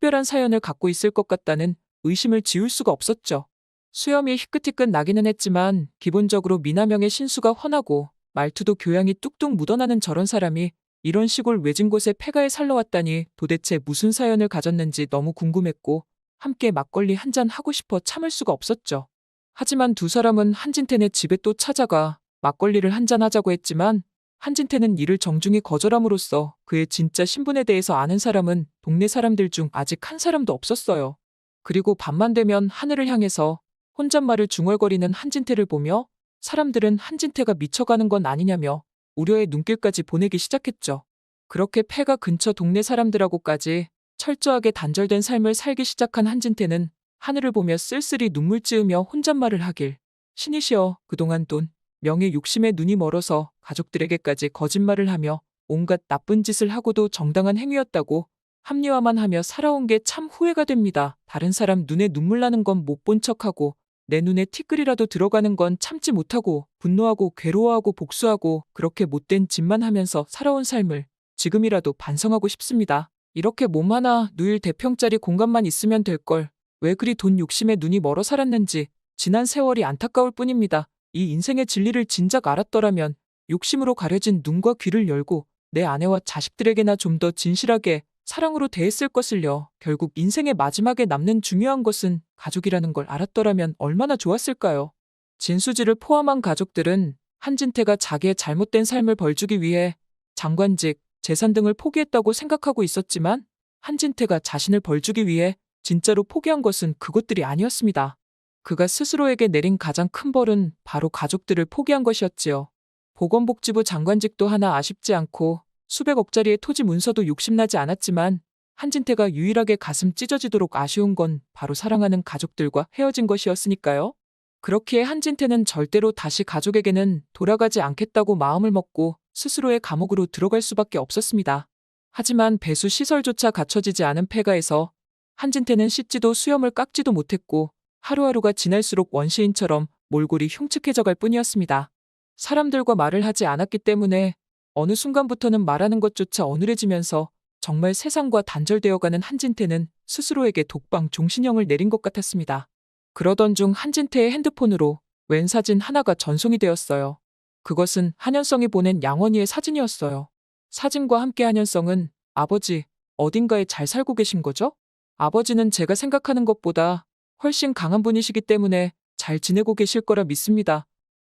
특별한 사연을 갖고 있을 것 같다는 의심을 지울 수가 없었죠. 수염이 희끗희끗 나기는 했지만 기본적으로 미남형의 신수가 훤하고 말투도 교양이 뚝뚝 묻어나는 저런 사람이 이런 시골 외진 곳에 폐가에 살러 왔다니 도대체 무슨 사연을 가졌는지 너무 궁금했고 함께 막걸리 한 잔 하고 싶어 참을 수가 없었죠. 하지만 두 사람은 한진태네 집에 또 찾아가 막걸리를 한 잔 하자고 했지만 한진태는 이를 정중히 거절함으로써 그의 진짜 신분에 대해서 아는 사람은 동네 사람들 중 아직 한 사람도 없었어요. 그리고 밤만 되면 하늘을 향해서 혼잣말을 중얼거리는 한진태를 보며 사람들은 한진태가 미쳐가는 건 아니냐며 우려의 눈길까지 보내기 시작했죠. 그렇게 폐가 근처 동네 사람들하고까지 철저하게 단절된 삶을 살기 시작한 한진태는 하늘을 보며 쓸쓸히 눈물 찌으며 혼잣말을 하길. 신이시여, 그동안 돈, 명예 욕심에 눈이 멀어서 가족들에게까지 거짓말을 하며 온갖 나쁜 짓을 하고도 정당한 행위였다고 합리화만 하며 살아온 게 참 후회가 됩니다. 다른 사람 눈에 눈물 나는 건 못 본 척하고 내 눈에 티끌이라도 들어가는 건 참지 못하고 분노하고 괴로워하고 복수하고 그렇게 못된 짓만 하면서 살아온 삶을 지금이라도 반성하고 싶습니다. 이렇게 몸 하나 누일 대평짜리 공간만 있으면 될 걸. 왜 그리 돈 욕심에 눈이 멀어 살았는지 지난 세월이 안타까울 뿐입니다. 이 인생의 진리를 진작 알았더라면 욕심으로 가려진 눈과 귀를 열고 내 아내와 자식들에게나 좀 더 진실하게 사랑으로 대했을 것을요. 결국 인생의 마지막에 남는 중요한 것은 가족이라는 걸 알았더라면 얼마나 좋았을까요? 진수지를 포함한 가족들은 한진태가 자기의 잘못된 삶을 벌주기 위해 장관직, 재산 등을 포기했다고 생각하고 있었지만 한진태가 자신을 벌주기 위해 진짜로 포기한 것은 그것들이 아니었습니다. 그가 스스로에게 내린 가장 큰 벌은 바로 가족들을 포기한 것이었지요. 보건복지부 장관직도 하나 아쉽지 않고 수백억짜리의 토지 문서도 욕심나지 않았지만 한진태가 유일하게 가슴 찢어지도록 아쉬운 건 바로 사랑하는 가족들과 헤어진 것이었으니까요. 그렇기에 한진태는 절대로 다시 가족에게는 돌아가지 않겠다고 마음을 먹고 스스로의 감옥으로 들어갈 수밖에 없었습니다. 하지만 배수 시설조차 갖춰지지 않은 폐가에서 한진태는 씻지도 수염을 깎지도 못했고 하루하루가 지날수록 원시인처럼 몰골이 흉측해져갈 뿐이었습니다. 사람들과 말을 하지 않았기 때문에 어느 순간부터는 말하는 것조차 어눌해지면서 정말 세상과 단절되어가는 한진태는 스스로에게 독방 종신형을 내린 것 같았습니다. 그러던 중 한진태의 핸드폰으로 웬 사진 하나가 전송이 되었어요. 그것은 한현성이 보낸 양원이의 사진이었어요. 사진과 함께 한현성은 아버지, 어딘가에 잘 살고 계신 거죠? 아버지는 제가 생각하는 것보다 훨씬 강한 분이시기 때문에 잘 지내고 계실 거라 믿습니다.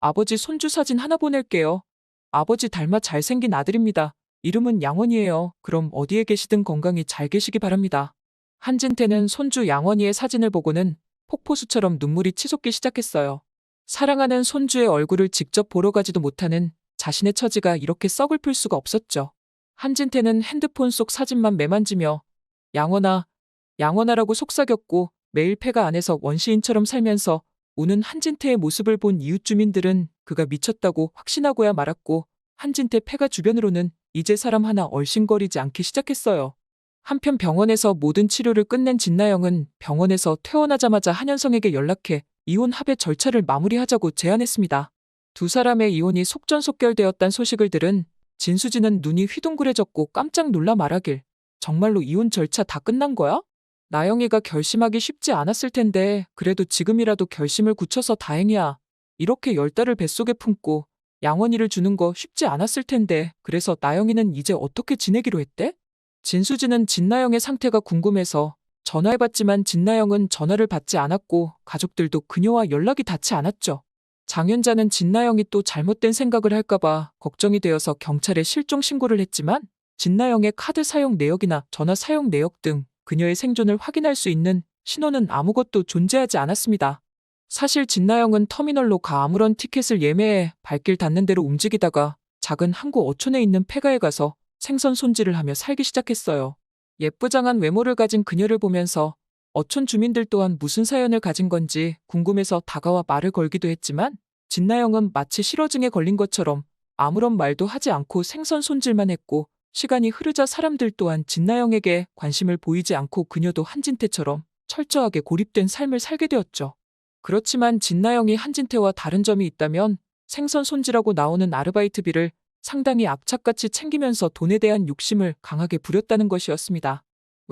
아버지 손주 사진 하나 보낼게요. 아버지 닮아 잘생긴 아들입니다. 이름은 양원이에요. 그럼 어디에 계시든 건강히 잘 계시기 바랍니다. 한진태는 손주 양원이의 사진을 보고는 폭포수처럼 눈물이 치솟기 시작했어요. 사랑하는 손주의 얼굴을 직접 보러 가지도 못하는 자신의 처지가 이렇게 썩을 풀 수가 없었죠. 한진태는 핸드폰 속 사진만 매만지며 양원아, 양원아라고 속삭였고 매일 폐가 안에서 원시인처럼 살면서 우는 한진태의 모습을 본 이웃 주민들은 그가 미쳤다고 확신하고야 말았고 한진태 폐가 주변으로는 이제 사람 하나 얼씬거리지 않기 시작했어요. 한편 병원에서 모든 치료를 끝낸 진나영은 병원에서 퇴원하자마자 한현성에게 연락해 이혼 합의 절차를 마무리하자고 제안했습니다. 두 사람의 이혼이 속전속결되었다는 소식을 들은 진수지는 눈이 휘둥그레졌고 깜짝 놀라 말하길. 정말로 이혼 절차 다 끝난 거야? 나영이가 결심하기 쉽지 않았을 텐데 그래도 지금이라도 결심을 굳혀서 다행이야. 이렇게 10달을 뱃속에 품고 양원이를 주는 거 쉽지 않았을 텐데 그래서 나영이는 이제 어떻게 지내기로 했대? 진수지는 진나영의 상태가 궁금해서 전화해봤지만 진나영은 전화를 받지 않았고 가족들도 그녀와 연락이 닿지 않았죠. 장윤자는 진나영이 또 잘못된 생각을 할까봐 걱정이 되어서 경찰에 실종 신고를 했지만 진나영의 카드 사용 내역이나 전화 사용 내역 등 그녀의 생존을 확인할 수 있는 신호는 아무것도 존재하지 않았습니다. 사실 진나영은 터미널로 가 아무런 티켓을 예매해 발길 닿는 대로 움직이다가 작은 항구 어촌에 있는 폐가에 가서 생선 손질을 하며 살기 시작했어요. 예쁘장한 외모를 가진 그녀를 보면서 어촌 주민들 또한 무슨 사연을 가진 건지 궁금해서 다가와 말을 걸기도 했지만 진나영은 마치 실어증에 걸린 것처럼 아무런 말도 하지 않고 생선 손질만 했고 시간이 흐르자 사람들 또한 진나영에게 관심을 보이지 않고 그녀도 한진태처럼 철저하게 고립된 삶을 살게 되었죠. 그렇지만 진나영이 한진태와 다른 점이 있다면 생선 손질하고 나오는 아르바이트비를 상당히 악착같이 챙기면서 돈에 대한 욕심을 강하게 부렸다는 것이었습니다.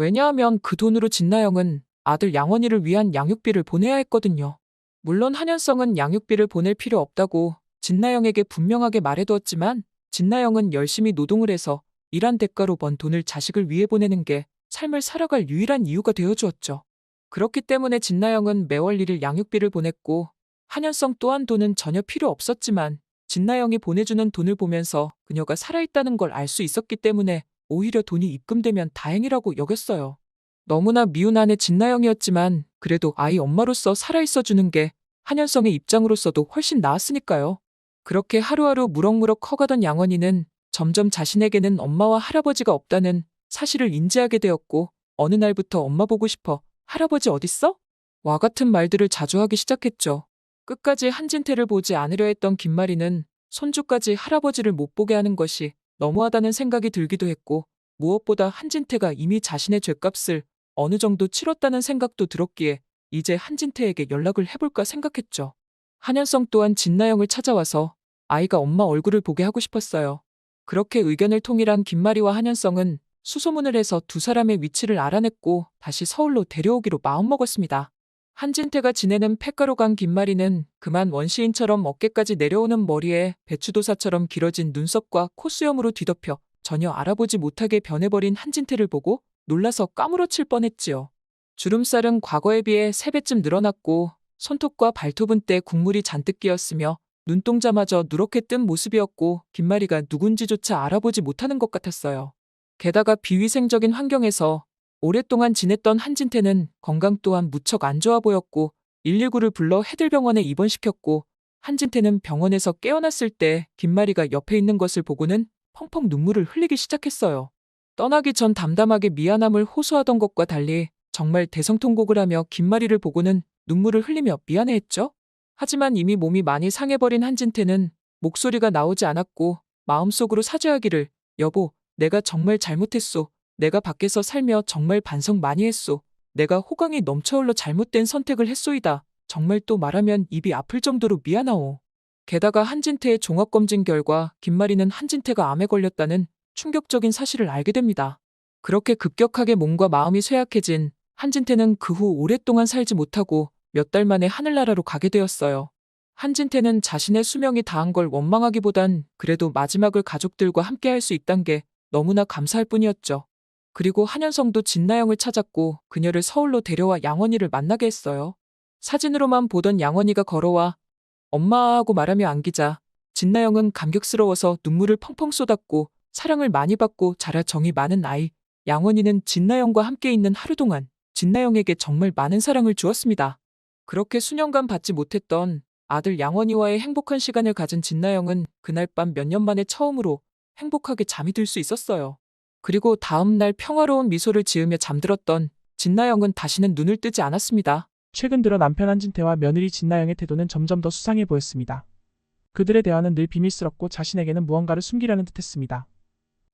왜냐하면 그 돈으로 진나영은 아들 양원이를 위한 양육비를 보내야 했거든요. 물론 한현성은 양육비를 보낼 필요 없다고 진나영에게 분명하게 말해두었지만 진나영은 열심히 노동을 해서 일한 대가로 번 돈을 자식을 위해 보내는 게 삶을 살아갈 유일한 이유가 되어주었죠. 그렇기 때문에 진나영은 매월 1일 양육비를 보냈고 한현성 또한 돈은 전혀 필요 없었지만 진나영이 보내주는 돈을 보면서 그녀가 살아있다는 걸 알 수 있었기 때문에 오히려 돈이 입금되면 다행이라고 여겼어요. 너무나 미운 아내 진나영이었지만 그래도 아이 엄마로서 살아있어 주는 게 한현성의 입장으로서도 훨씬 나았으니까요. 그렇게 하루하루 무럭무럭 커가던 양원이는 점점 자신에게는 엄마와 할아버지가 없다는 사실을 인지하게 되었고 어느 날부터 엄마 보고 싶어, 할아버지 어딨어? 와 같은 말들을 자주 하기 시작했죠. 끝까지 한진태를 보지 않으려 했던 김마리는 손주까지 할아버지를 못 보게 하는 것이 너무하다는 생각이 들기도 했고 무엇보다 한진태가 이미 자신의 죗값을 어느 정도 치렀다는 생각도 들었기에 이제 한진태에게 연락을 해볼까 생각했죠. 한현성 또한 진나영을 찾아와서 아이가 엄마 얼굴을 보게 하고 싶었어요. 그렇게 의견을 통일한 김마리와 한현성은 수소문을 해서 두 사람의 위치를 알아냈고 다시 서울로 데려오기로 마음먹었습니다. 한진태가 지내는 폐가로 간 김마리는 그만 원시인처럼 어깨까지 내려오는 머리에 배추도사처럼 길어진 눈썹과 콧수염으로 뒤덮여 전혀 알아보지 못하게 변해버린 한진태를 보고 놀라서 까무러칠 뻔했지요. 주름살은 과거에 비해 3배쯤 늘어났고 손톱과 발톱은 때 국물이 잔뜩 끼었으며 눈동자마저 누렇게 뜬 모습이었고 김마리가 누군지조차 알아보지 못하는 것 같았어요. 게다가 비위생적인 환경에서 오랫동안 지냈던 한진태는 건강 또한 무척 안 좋아 보였고 119를 불러 해들병원에 입원시켰고 한진태는 병원에서 깨어났을 때 김마리가 옆에 있는 것을 보고는 펑펑 눈물을 흘리기 시작했어요. 떠나기 전 담담하게 미안함을 호소하던 것과 달리 정말 대성통곡을 하며 김마리를 보고는 눈물을 흘리며 미안해했죠. 하지만 이미 몸이 많이 상해버린 한진태는 목소리가 나오지 않았고 마음속으로 사죄하기를 여보, 내가 정말 잘못했소. 내가 밖에서 살며 정말 반성 많이 했소. 내가 호강이 넘쳐흘러 잘못된 선택을 했소이다. 정말 또 말하면 입이 아플 정도로 미안하오. 게다가 한진태의 종합검진 결과 김마리는 한진태가 암에 걸렸다는 충격적인 사실을 알게 됩니다. 그렇게 급격하게 몸과 마음이 쇠약해진 한진태는 그 후 오랫동안 살지 못하고 몇 달 만에 하늘나라로 가게 되었어요. 한진태는 자신의 수명이 다한 걸 원망하기보단 그래도 마지막을 가족들과 함께 할 수 있단 게 너무나 감사할 뿐이었죠. 그리고 한현성도 진나영을 찾았고 그녀를 서울로 데려와 양원이를 만나게 했어요. 사진으로만 보던 양원이가 걸어와 엄마 하고 말하며 안기자 진나영은 감격스러워서 눈물을 펑펑 쏟았고 사랑을 많이 받고 자라 정이 많은 아이 양원이는 진나영과 함께 있는 하루 동안 진나영에게 정말 많은 사랑을 주었습니다. 그렇게 수년간 받지 못했던 아들 양원이와의 행복한 시간을 가진 진나영은 그날 밤 몇 년 만에 처음으로 행복하게 잠이 들 수 있었어요. 그리고 다음 날 평화로운 미소를 지으며 잠들었던 진나영은 다시는 눈을 뜨지 않았습니다. 최근 들어 남편 한진태와 며느리 진나영의 태도는 점점 더 수상해 보였습니다. 그들의 대화는 늘 비밀스럽고 자신에게는 무언가를 숨기려는 듯했습니다.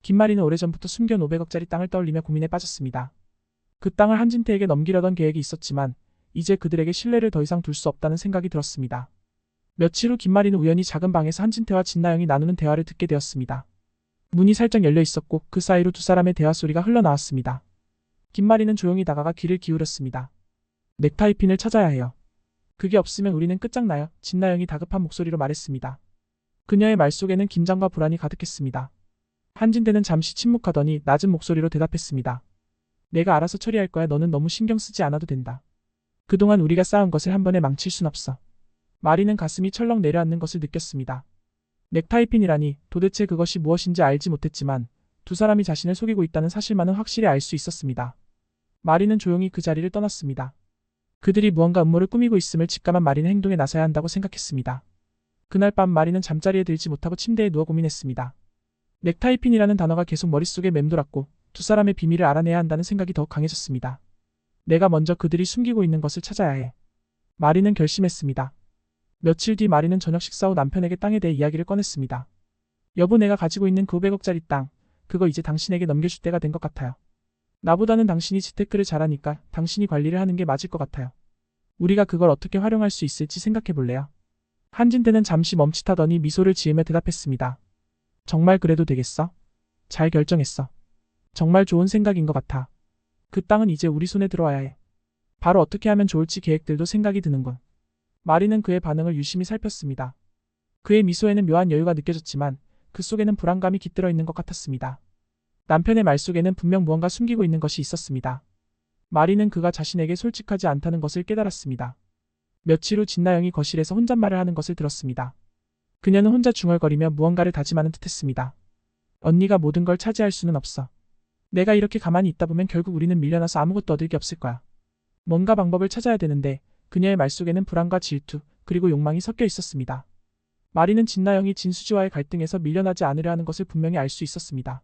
김마리는 오래전부터 숨겨온 500억짜리 땅을 떠올리며 고민에 빠졌습니다. 그 땅을 한진태에게 넘기려던 계획이 있었지만 이제 그들에게 신뢰를 더 이상 둘 수 없다는 생각이 들었습니다. 며칠 후 김마리는 우연히 작은 방에서 한진태와 진나영이 나누는 대화를 듣게 되었습니다. 문이 살짝 열려 있었고 그 사이로 두 사람의 대화 소리가 흘러나왔습니다. 김마리는 조용히 다가가 귀를 기울였습니다. 넥타이핀을 찾아야 해요. 그게 없으면 우리는 끝장나요. 진나영이 다급한 목소리로 말했습니다. 그녀의 말 속에는 긴장과 불안이 가득했습니다. 한진태는 잠시 침묵하더니 낮은 목소리로 대답했습니다. 내가 알아서 처리할 거야. 너는 너무 신경 쓰지 않아도 된다. 그동안 우리가 쌓은 것을 한 번에 망칠 순 없어. 마리는 가슴이 철렁 내려앉는 것을 느꼈습니다. 넥타이핀이라니 도대체 그것이 무엇인지 알지 못했지만 두 사람이 자신을 속이고 있다는 사실만은 확실히 알 수 있었습니다. 마리는 조용히 그 자리를 떠났습니다. 그들이 무언가 음모를 꾸미고 있음을 직감한 마리는 행동에 나서야 한다고 생각했습니다. 그날 밤 마리는 잠자리에 들지 못하고 침대에 누워 고민했습니다. 넥타이핀이라는 단어가 계속 머릿속에 맴돌았고 두 사람의 비밀을 알아내야 한다는 생각이 더욱 강해졌습니다. 내가 먼저 그들이 숨기고 있는 것을 찾아야 해. 마리는 결심했습니다. 며칠 뒤 마리는 저녁 식사 후 남편에게 땅에 대해 이야기를 꺼냈습니다. 여보, 내가 가지고 있는 그 500억짜리 땅, 그거 이제 당신에게 넘겨줄 때가 된 것 같아요. 나보다는 당신이 재테크를 잘하니까 당신이 관리를 하는 게 맞을 것 같아요. 우리가 그걸 어떻게 활용할 수 있을지 생각해 볼래요? 한진태는 잠시 멈칫하더니 미소를 지으며 대답했습니다. 정말 그래도 되겠어? 잘 결정했어. 정말 좋은 생각인 것 같아. 그 땅은 이제 우리 손에 들어와야 해. 바로 어떻게 하면 좋을지 계획들도 생각이 드는군. 마리는 그의 반응을 유심히 살폈습니다. 그의 미소에는 묘한 여유가 느껴졌지만 그 속에는 불안감이 깃들어 있는 것 같았습니다. 남편의 말 속에는 분명 무언가 숨기고 있는 것이 있었습니다. 마리는 그가 자신에게 솔직하지 않다는 것을 깨달았습니다. 며칠 후 진나영이 거실에서 혼잣말을 하는 것을 들었습니다. 그녀는 혼자 중얼거리며 무언가를 다짐하는 듯했습니다. 언니가 모든 걸 차지할 수는 없어. 내가 이렇게 가만히 있다 보면 결국 우리는 밀려나서 아무것도 얻을 게 없을 거야. 뭔가 방법을 찾아야 되는데 그녀의 말 속에는 불안과 질투 그리고 욕망이 섞여 있었습니다. 마리는 진나영이 진수지와의 갈등에서 밀려나지 않으려 하는 것을 분명히 알 수 있었습니다.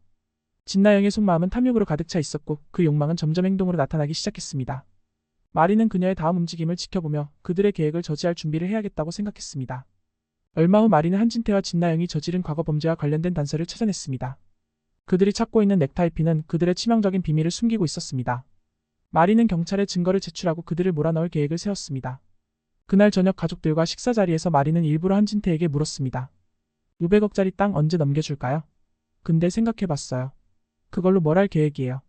진나영의 속마음은 탐욕으로 가득 차 있었고 그 욕망은 점점 행동으로 나타나기 시작했습니다. 마리는 그녀의 다음 움직임을 지켜보며 그들의 계획을 저지할 준비를 해야겠다고 생각했습니다. 얼마 후 마리는 한진태와 진나영이 저지른 과거 범죄와 관련된 단서를 찾아냈습니다. 그들이 찾고 있는 넥타이핀은 그들의 치명적인 비밀을 숨기고 있었습니다. 마리는 경찰에 증거를 제출하고 그들을 몰아넣을 계획을 세웠습니다. 그날 저녁 가족들과 식사 자리에서 마리는 일부러 한진태에게 물었습니다. 500억짜리 땅 언제 넘겨줄까요? 근데 생각해봤어요. 그걸로 뭘 할 계획이에요?